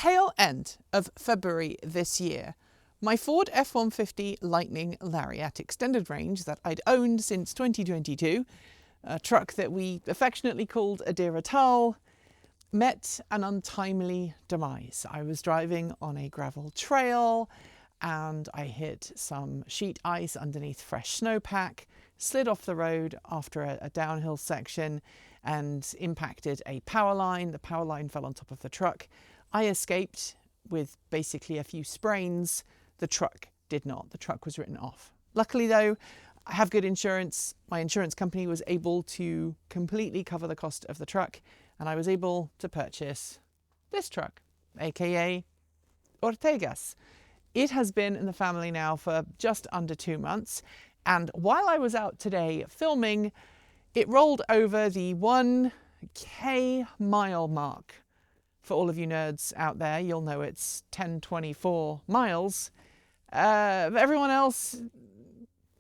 tail end of February this year, my Ford F150 Lightning Lariat extended range that I'd owned since 2022, a truck that we affectionately called a dear Tal, met an untimely demise. I was driving on a gravel trail and I hit some sheet ice underneath fresh snowpack, slid off the road after a downhill section and impacted a power line. The power line fell on top of the truck. I escaped with basically a few sprains. The truck did not. The truck was written off. Luckily though, I have good insurance. My insurance company was able to completely cover the cost of the truck and I was able to purchase this truck, aka Ortega's. It has been in the family now for just under 2 months, and while I was out today filming, it rolled over the 1K mile mark. For all of you nerds out there, you'll know it's 1024 miles. Everyone else,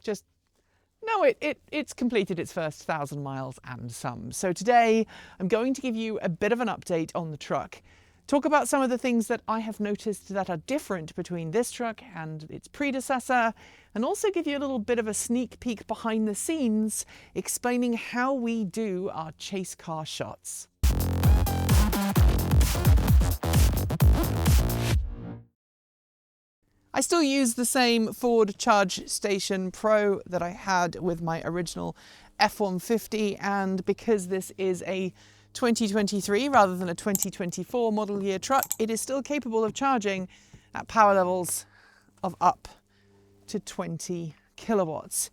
just no, it's completed its first 1,000 miles and some. So today I'm going to give you a bit of an update on the truck, talk about some of the things that I have noticed that are different between this truck and its predecessor, and also give you a little bit of a sneak peek behind the scenes, explaining how we do our chase car shots. I still use the same Ford Charge Station Pro that I had with my original F150, and because this is a 2023 rather than a 2024 model year truck, it is still capable of charging at power levels of up to 20 kilowatts.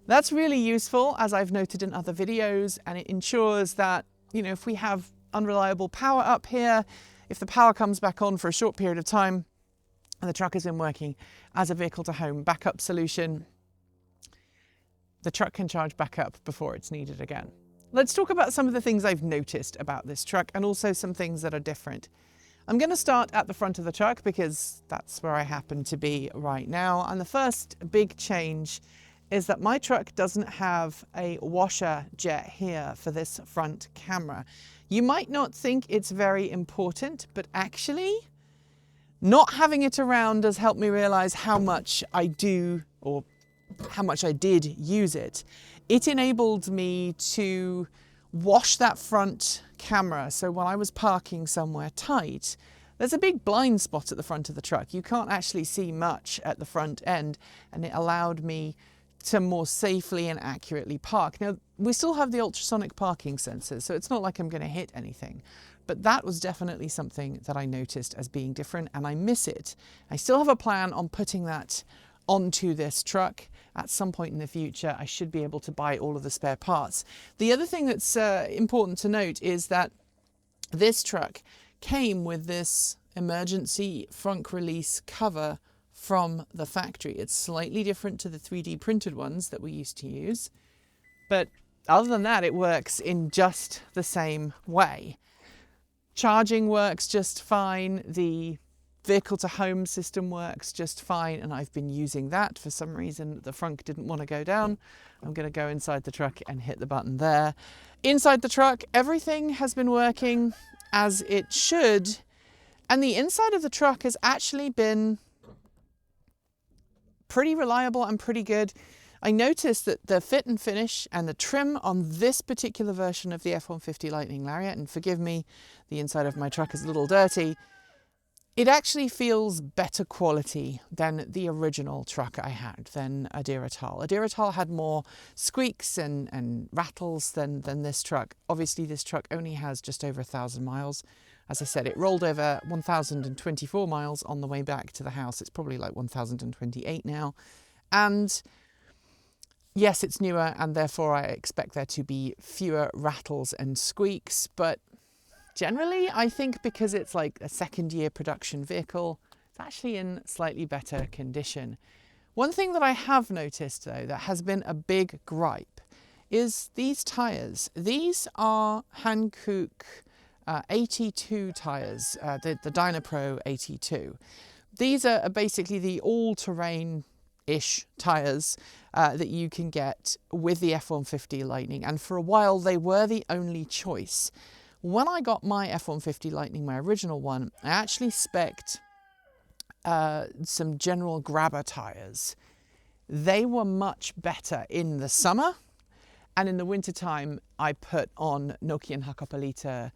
That's really useful, as I've noted in other videos, and it ensures that, you know, if we have unreliable power up here, if the power comes back on for a short period of time, and the truck has been working as a vehicle to home backup solution, the truck can charge back up before it's needed again. Let's talk about some of the things I've noticed about this truck and also some things that are different. I'm going to start at the front of the truck because that's where I happen to be right now. And the first big change is that my truck doesn't have a washer jet here for this front camera. You might not think it's very important, but actually, not having it around has helped me realize how much I do, or how much I did use it. It enabled me to wash that front camera. So when I was parking somewhere tight, there's a big blind spot at the front of the truck. You can't actually see much at the front end, and it allowed me to more safely and accurately park. Now, we still have the ultrasonic parking sensors, so it's not like I'm going to hit anything. But that was definitely something that I noticed as being different, and I miss it. I still have a plan on putting that onto this truck. At some point in the future, I should be able to buy all of the spare parts. The other thing that's important to note is that this truck came with this emergency front release cover from the factory. It's slightly different to the 3D printed ones that we used to use, but other than that, it works in just the same way. Charging works just fine. The vehicle to home system works just fine, and I've been using that. For some reason, the frunk didn't want to go down. I'm going to go inside the truck and hit the button there. Inside the truck, everything has been working as it should, and the inside of the truck has actually been pretty reliable and pretty good. I noticed that the fit and finish and the trim on this particular version of the F150 Lightning Lariat, and forgive me, the inside of my truck is a little dirty, it actually feels better quality than the original truck I had, than a dear Tal. A dear Tal had more squeaks and rattles than this truck. Obviously, this truck only has just over 1,000 miles. As I said, it rolled over 1,024 miles on the way back to the house. It's probably like 1,028 now. And yes, it's newer, and therefore I expect there to be fewer rattles and squeaks, but generally, I think because it's like a second-year production vehicle, it's actually in slightly better condition. One thing that I have noticed, though, that has been a big gripe is these tyres. These are Hankook 82 tyres, the Dynapro 82. These are basically the all-terrain-ish tyres that you can get with the F150 Lightning, and for a while they were the only choice. When I got my F150 Lightning, my original one, I actually spec'd some General Grabber tyres. They were much better in the summer, and in the wintertime I put on Nokian Hakkapeliitta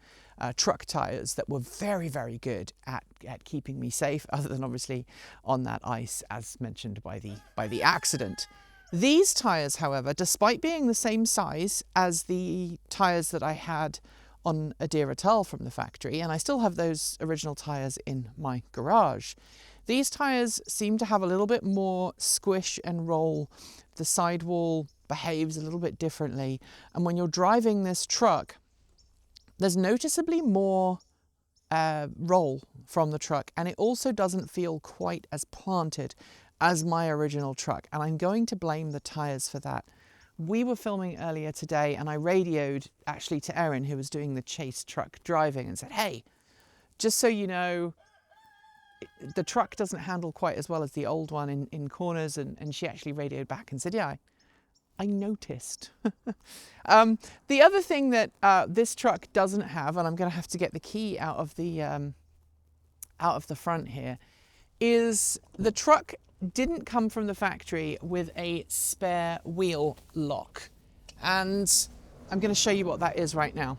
truck tyres that were very, very good at keeping me safe, other than obviously on that ice as mentioned by the accident. These tyres, however, despite being the same size as the tyres that I had on a Diratal from the factory, and I still have those original tyres in my garage, these tyres seem to have a little bit more squish and roll. The sidewall behaves a little bit differently, and when you're driving this truck, there's noticeably more roll from the truck, and it also doesn't feel quite as planted as my original truck, and I'm going to blame the tyres for that. We were filming earlier today, and I radioed actually to Erin, who was doing the chase truck driving, and said, hey, just so you know, the truck doesn't handle quite as well as the old one in corners, and she actually radioed back and said, yeah, I noticed. The other thing that this truck doesn't have, and I'm going to have to get the key out of the front here, is the truck didn't come from the factory with a spare wheel lock. And I'm going to show you what that is right now.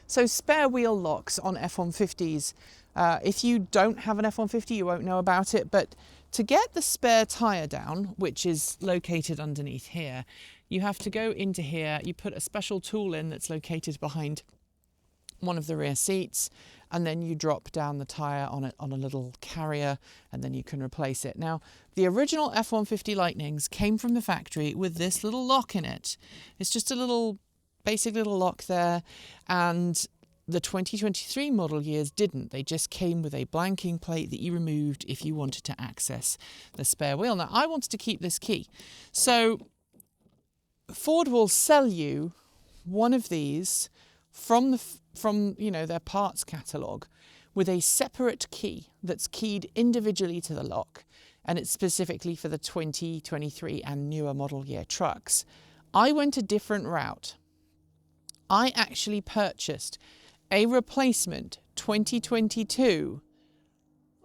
So spare wheel locks on F-150s, if you don't have an F-150, you won't know about it, but to get the spare tyre down, which is located underneath here, you have to go into here, you put a special tool in that's located behind one of the rear seats, and then you drop down the tyre on a little carrier, and then you can replace it. Now, the original F-150 Lightnings came from the factory with this little lock in it. It's just a little, basic little lock there, and the 2023 model years didn't. They just came with a blanking plate that you removed if you wanted to access the spare wheel. Now, I wanted to keep this key. So Ford will sell you one of these from their parts catalogue with a separate key that's keyed individually to the lock, and it's specifically for the 2023 and newer model year trucks. I went a different route. I actually purchased a replacement 2022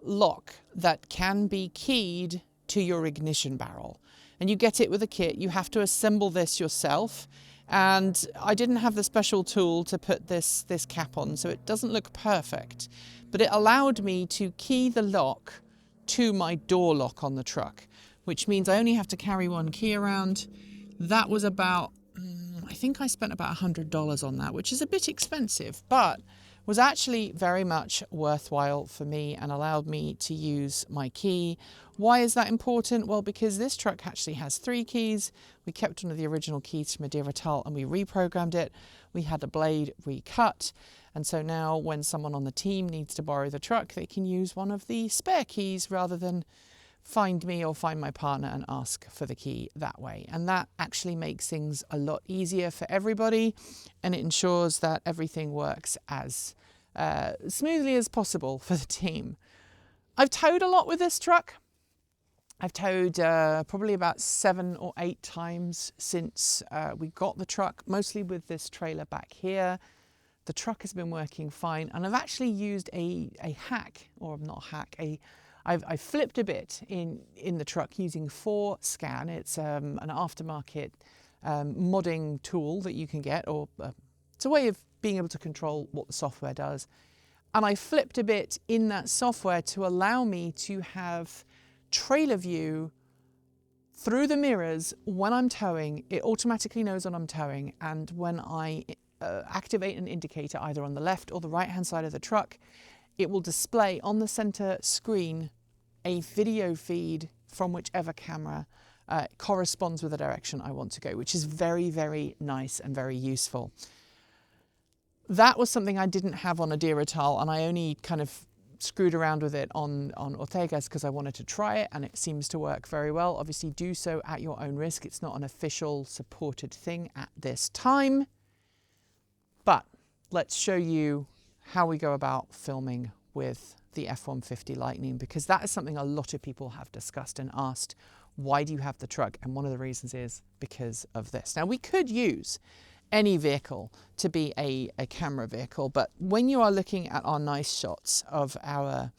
lock that can be keyed to your ignition barrel, and you get it with a kit. You have to assemble this yourself, and I didn't have the special tool to put this cap on, so it doesn't look perfect, but it allowed me to key the lock to my door lock on the truck, which means I only have to carry one key around. That was about, I think I spent about $100 on that, which is a bit expensive, but was actually very much worthwhile for me and allowed me to use my key. Why is that important? Well, because this truck actually has 3 keys. We kept one of the original keys from a Diratal and we reprogrammed it. We had a blade recut. And so now when someone on the team needs to borrow the truck, they can use one of the spare keys rather than find me or find my partner and ask for the key that way. And that actually makes things a lot easier for everybody, and it ensures that everything works as smoothly as possible for the team. I've towed a lot with this truck. I've towed probably about 7 or 8 times since we got the truck, mostly with this trailer back here. The truck has been working fine, and I've actually used a hack, or not a hack, I've flipped a bit in the truck using 4Scan. It's an aftermarket modding tool that you can get, or it's a way of being able to control what the software does. And I flipped a bit in that software to allow me to have trailer view through the mirrors when I'm towing. It automatically knows when I'm towing, and when I activate an indicator either on the left or the right hand side of the truck, it will display on the center screen a video feed from whichever camera corresponds with the direction I want to go, which is very, very nice and very useful. That was something I didn't have on a Diratal, and I only kind of screwed around with it on Ortega's because I wanted to try it, and it seems to work very well. Obviously, do so at your own risk. It's not an official supported thing at this time. But let's show you how we go about filming with the F-150 Lightning, because that is something a lot of people have discussed and asked, why do you have the truck? And one of the reasons is because of this. Now, we could use any vehicle to be a camera vehicle. But when you are looking at our nice shots of our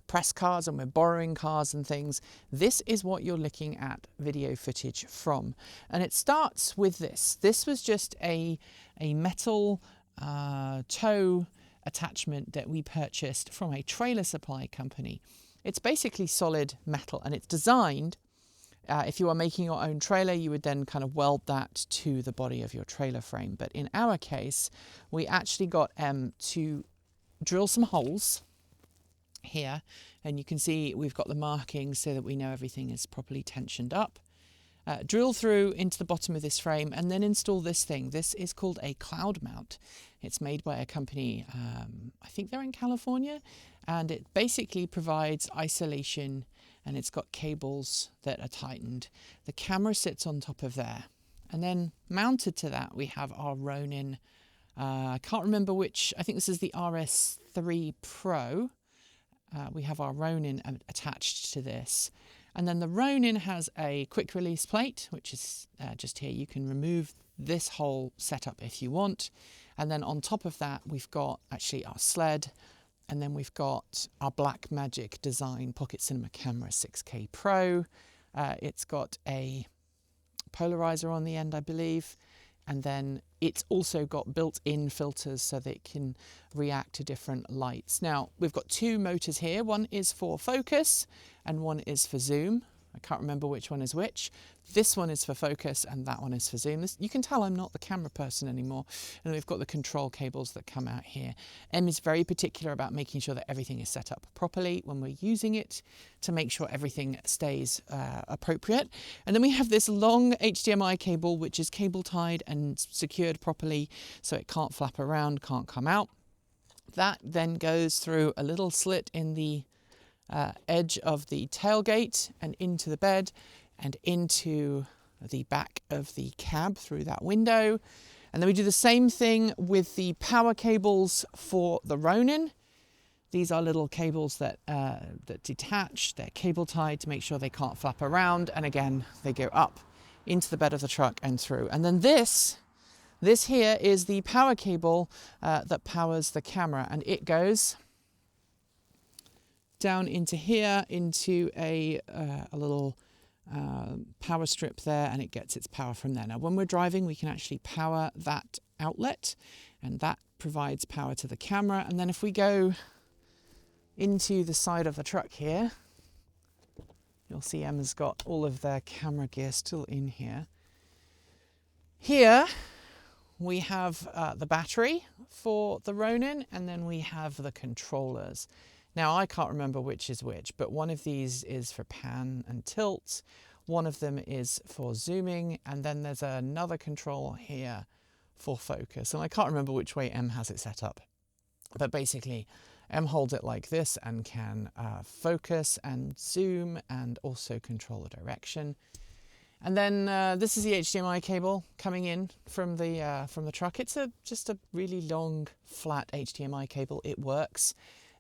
press cars, and we're borrowing cars and things, this is what you're looking at video footage from. And it starts with this. This was just a metal tow attachment that we purchased from a trailer supply company. It's basically solid metal, and it's designed, if you are making your own trailer, you would then kind of weld that to the body of your trailer frame. But in our case, we actually got to drill some holes here, and you can see we've got the markings so that we know everything is properly tensioned up. Drill through into the bottom of this frame and then install this thing. This is called a cloud mount. It's made by a company, I think they're in California, and it basically provides isolation, and it's got cables that are tightened. The camera sits on top of there, and then mounted to that we have our Ronin, I can't remember which, I think this is the RS3 Pro. We have our Ronin attached to this. And then the Ronin has a quick release plate, which is just here. You can remove this whole setup if you want. And then on top of that, we've got actually our sled. And then we've got our Blackmagic Design Pocket Cinema Camera 6K Pro. It's got a polarizer on the end, I believe. And then it's also got built-in filters so that it can react to different lights. Now, we've got two motors here. One is for focus and one is for zoom. I can't remember which one is which. This one is for focus and that one is for zoom. You can tell I'm not the camera person anymore. And we've got the control cables that come out here. Em is very particular about making sure that everything is set up properly when we're using it to make sure everything stays appropriate. And then we have this long HDMI cable, which is cable tied and secured properly so it can't flap around, can't come out. That then goes through a little slit in the edge of the tailgate and into the bed and into the back of the cab through that window. And then we do the same thing with the power cables for the Ronin. These are little cables that detach. They're cable tied to make sure they can't flap around. And again, they go up into the bed of the truck and through. And then this here is the power cable that powers the camera, and it goes down into here, into a little power strip there, and it gets its power from there. Now, when we're driving, we can actually power that outlet, and that provides power to the camera. And then if we go into the side of the truck here, you'll see Emma's got all of their camera gear still in here. Here, we have the battery for the Ronin, and then we have the controllers. Now, I can't remember which is which, but one of these is for pan and tilt. One of them is for zooming, and then there's another control here for focus. And I can't remember which way Em has it set up. But basically, Em holds it like this and can focus and zoom and also control the direction. And then this is the HDMI cable coming in from the truck. It's just a really long, flat HDMI cable. It works.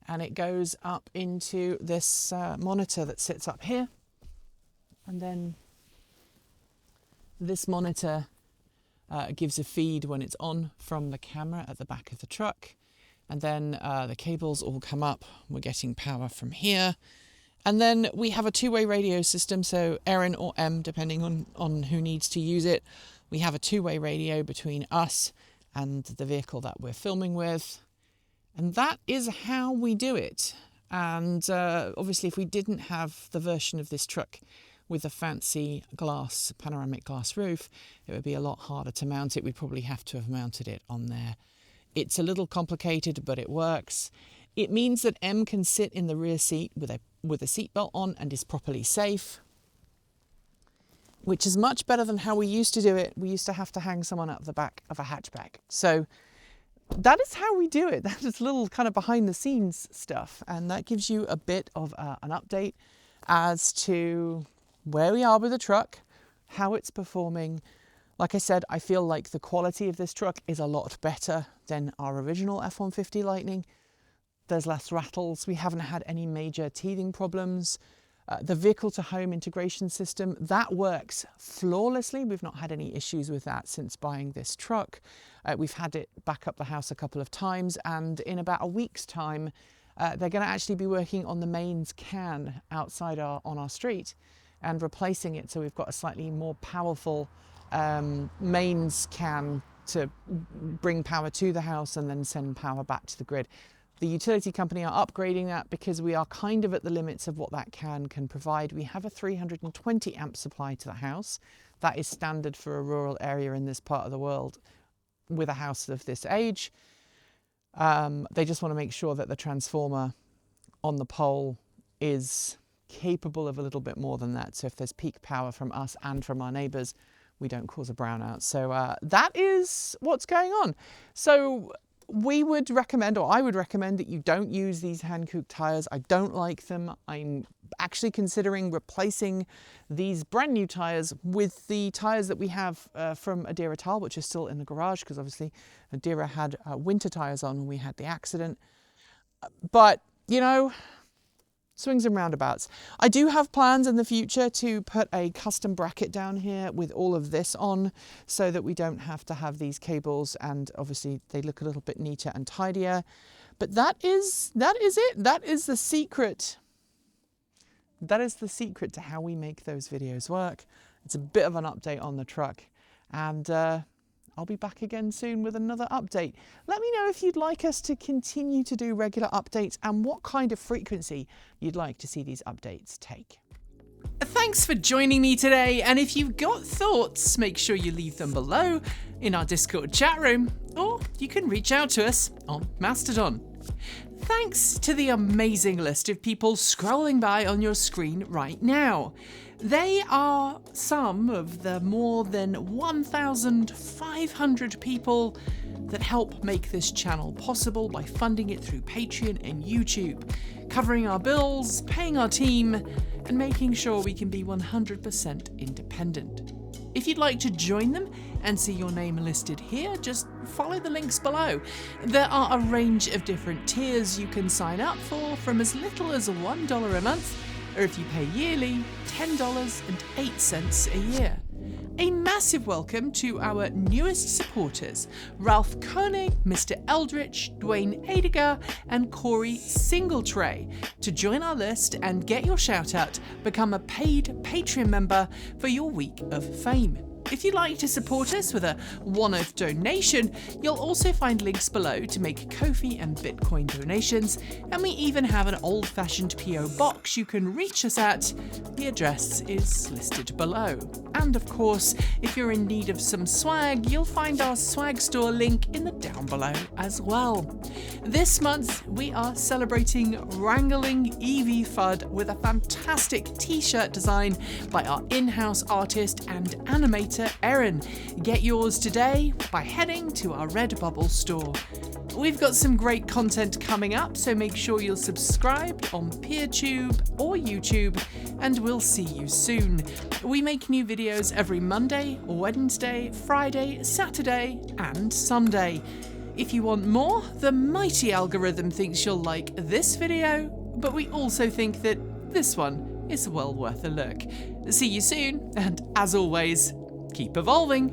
And it goes up into this monitor that sits up here. And then this monitor gives a feed when it's on from the camera at the back of the truck. And then the cables all come up. We're getting power from here. And then we have a two-way radio system. So Erin or Em, depending on who needs to use it, we have a two-way radio between us and the vehicle that we're filming with. And that is how we do it. And obviously, if we didn't have the version of this truck with a fancy glass, panoramic glass roof, it would be a lot harder to mount it. We'd probably have to have mounted it on there. It's a little complicated, but it works. It means that Em can sit in the rear seat with a seatbelt on and is properly safe, which is much better than how we used to do it. We used to have to hang someone up the back of a hatchback. So that is how we do it. That is little kind of behind the scenes stuff. And that gives you a bit of an update as to where we are with the truck, how it's performing. Like I said, I feel like the quality of this truck is a lot better than our original F150 Lightning. There's less rattles. We haven't had any major teething problems. The vehicle to home integration system, that works flawlessly. We've not had any issues with that since buying this truck. We've had it back up the house a couple of times, and in about a week's time, they're going to actually be working on the mains can outside on our street and replacing it. So we've got a slightly more powerful mains can to bring power to the house and then send power back to the grid. The utility company are upgrading that because we are kind of at the limits of what that can provide. We have a 320 amp supply to the house. That is standard for a rural area in this part of the world with a house of this age. They just want to make sure that the transformer on the pole is capable of a little bit more than that. So if there's peak power from us and from our neighbours, we don't cause a brownout. So that is what's going on. So we would recommend, or I would recommend, that you don't use these Hankook tyres. I don't like them. I'm actually considering replacing these brand new tyres with the tyres that we have from Adira Tal, which are still in the garage, because obviously Adira had winter tyres on when we had the accident. But, you know, swings and roundabouts. I do have plans in the future to put a custom bracket down here with all of this on, so that we don't have to have these cables, and obviously they look a little bit neater and tidier. But that is it. That is the secret. That is the secret to how we make those videos work. It's a bit of an update on the truck, and I'll be back again soon with another update. Let me know if you'd like us to continue to do regular updates and what kind of frequency you'd like to see these updates take. Thanks for joining me today, and if you've got thoughts, make sure you leave them below in our Discord chat room, or you can reach out to us on Mastodon. Thanks to the amazing list of people scrolling by on your screen right now. They are some of the more than 1,500 people that help make this channel possible by funding it through Patreon and YouTube, covering our bills, paying our team, and making sure we can be 100% independent. If you'd like to join them and see your name listed here, just follow the links below. There are a range of different tiers you can sign up for, from as little as $1 a month, or if you pay yearly, $10.08 a year. A massive welcome to our newest supporters, Ralph Koenig, Mr. Eldritch, Dwayne Adiger, and Corey Singletray. To join our list and get your shout out, become a paid Patreon member for your week of fame. If you'd like to support us with a one-off donation, you'll also find links below to make Ko-fi and Bitcoin donations, and we even have an old-fashioned PO box you can reach us at. The address is listed below. And of course, if you're in need of some swag, you'll find our swag store link in the down below as well. This month, we are celebrating Wrangling EV FUD with a fantastic t-shirt design by our in-house artist and animator Erin. Get yours today by heading to our Redbubble store. We've got some great content coming up, so make sure you'll subscribe on PeerTube or YouTube, and we'll see you soon. We make new videos every Monday, Wednesday, Friday, Saturday, and Sunday. If you want more, the mighty algorithm thinks you'll like this video, but we also think that this one is well worth a look. See you soon, and as always, keep evolving.